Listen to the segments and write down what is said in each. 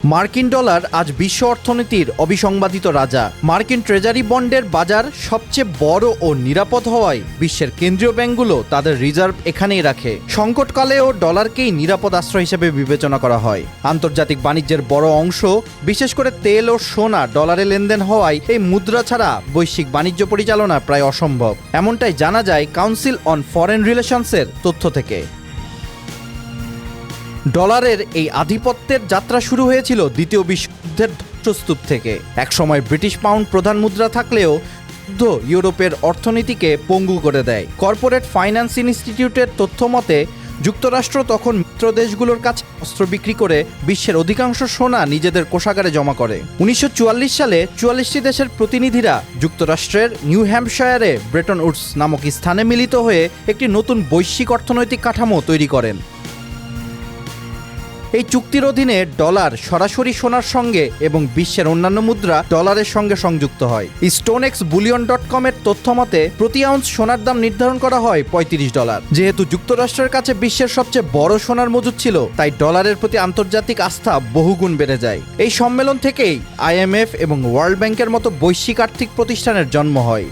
মার্কিন ডলার আজ বিশ্ব অর্থনীতির অবিসংবাদিত রাজা। মার্কিন ট্রেজারি বন্ডের বাজার সবচেয়ে বড় ও নিরাপদ হওয়ায় বিশ্বের কেন্দ্রীয় ব্যাংকগুলো তাদের রিজার্ভ এখানেই রাখে। সংকটকালেও ডলারকেই নিরাপদ আশ্রয় হিসেবে বিবেচনা করা হয়। আন্তর্জাতিক বাণিজ্যের বড় অংশ, বিশেষ করে তেল ও সোনা, ডলারে লেনদেন হওয়ায় এই মুদ্রা ছাড়া বৈশ্বিক বাণিজ্য পরিচালনা প্রায় অসম্ভব। এমনটাই জানা যায় কাউন্সিল অন ফরেন রিলেশনসের তথ্য থেকে। ডলারের এই আধিপত্যের যাত্রা শুরু হয়েছিল দ্বিতীয় বিশ্বযুদ্ধের ধ্বংসস্তূপ থেকে। একসময় ব্রিটিশ পাউন্ড প্রধান মুদ্রা থাকলেও যুদ্ধ ইউরোপের অর্থনীতিকে পঙ্গু করে দেয়। কর্পোরেট ফাইন্যান্স ইনস্টিটিউটের তথ্য মতে যুক্তরাষ্ট্র তখন মিত্র দেশগুলোর কাছে অস্ত্র বিক্রি করে বিশ্বের অধিকাংশ সোনা নিজেদের কোষাগারে জমা করে। 1944 সালে 44টি দেশের প্রতিনিধিরা যুক্তরাষ্ট্রের নিউ হ্যাম্পশায়ারে ব্রেটন উডস নামক স্থানে মিলিত হয়ে একটি নতুন বৈশ্বিক অর্থনৈতিক কাঠামো তৈরি করেন। এই চুক্তির অধীনে ডলার সরাসরি সোনার সঙ্গে এবং বিশ্বের অন্যান্য মুদ্রা ডলারের সঙ্গে সংযুক্ত হয়। StoneXBullion.com এর তথ্য মতে প্রতি আউন্স সোনার দাম নির্ধারণ করা হয় $35। যেহেতু যুক্তরাষ্ট্রের কাছে বিশ্বের সবচেয়ে বড় সোনার মজুদ ছিল, তাই ডলারের প্রতি আন্তর্জাতিক আস্থা বহুগুণ বেড়ে যায়। এই সম্মেলন থেকেই IMF এবং ওয়ার্ল্ড ব্যাংকের মতো বৈশ্বিক আর্থিক প্রতিষ্ঠানের জন্ম হয়।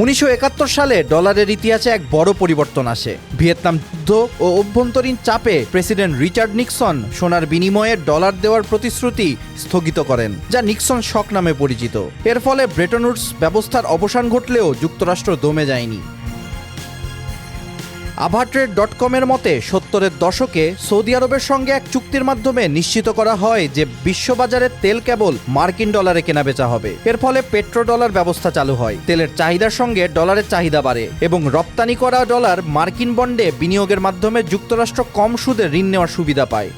1971 সালে ডলারের ইতিহাসে এক বড় পরিবর্তন আসে। ভিয়েতনাম যুদ্ধ ও অভ্যন্তরীণ চাপে প্রেসিডেন্ট রিচার্ড নিক্সন সোনার বিনিময়ে ডলার দেওয়ার প্রতিশ্রুতি স্থগিত করেন, যা নিক্সন শক নামে পরিচিত। এর ফলে ব্রেটন উডস ব্যবস্থার অবসান ঘটলেও যুক্তরাষ্ট্র দমে যায়নি। AvaTrade.com এর মতে 70-এর দশকে সৌদি আরবের সঙ্গে এক চুক্তির মাধ্যমে নিশ্চিত করা হয় যে বিশ্ববাজারে তেল কেবল মার্কিন ডলারে কেনাবেচা হবে। এর ফলে পেট্রো ডলার ব্যবস্থা চালু হয়। তেলের চাহিদার সঙ্গে ডলারের চাহিদা বাড়ে এবং রপ্তানি করা ডলার মার্কিন বন্ডে বিনিয়োগের মাধ্যমে যুক্তরাষ্ট্র কম সুদে ঋণ নেওয়ার সুবিধা পায়।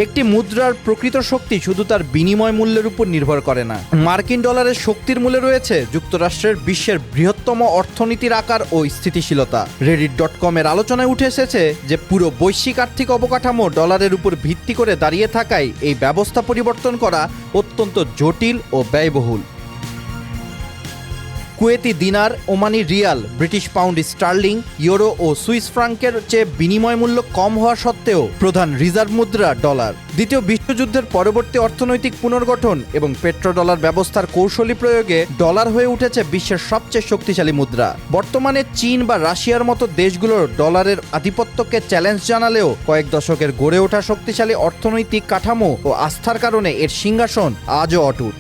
একটি মুদ্রার প্রকৃত শক্তি শুধু তার বিনিময় মূল্যের উপর নির্ভর করে না। মার্কিন ডলারের শক্তির মূলে রয়েছে যুক্তরাষ্ট্রের বিশ্বের বৃহত্তম অর্থনীতির আকার ও স্থিতিশীলতা। Reddit.com এর আলোচনায় উঠে এসেছে যে পুরো বৈশ্বিক আর্থিক অবকাঠামো ডলারের উপর ভিত্তি করে দাঁড়িয়ে থাকায় এই ব্যবস্থা পরিবর্তন করা অত্যন্ত জটিল ও ব্যয়বহুল। Kuwaiti dinar, Omani riyal, British pound sterling, euro ও সুইস ফ্রাঙ্কের চেয়ে বিনিময় মূল্য কম হওয়া সত্ত্বেও প্রধান রিজার্ভ মুদ্রা ডলার। দ্বিতীয় বিশ্বযুদ্ধের পরবর্তী অর্থনৈতিক পুনর্গঠন এবং পেট্রো ডলার ব্যবস্থার কৌশলী প্রয়োগে ডলার হয়ে উঠেছে বিশ্বের সবচেয়ে শক্তিশালী মুদ্রা। বর্তমানে চীন বা রাশিয়ার মতো দেশগুলোর ডলারের আধিপত্যকে চ্যালেঞ্জ জানালেও কয়েক দশকের গড়ে ওঠা শক্তিশালী অর্থনৈতিক কাঠামো ও আস্থার কারণে এর সিংহাসন আজও অটুট।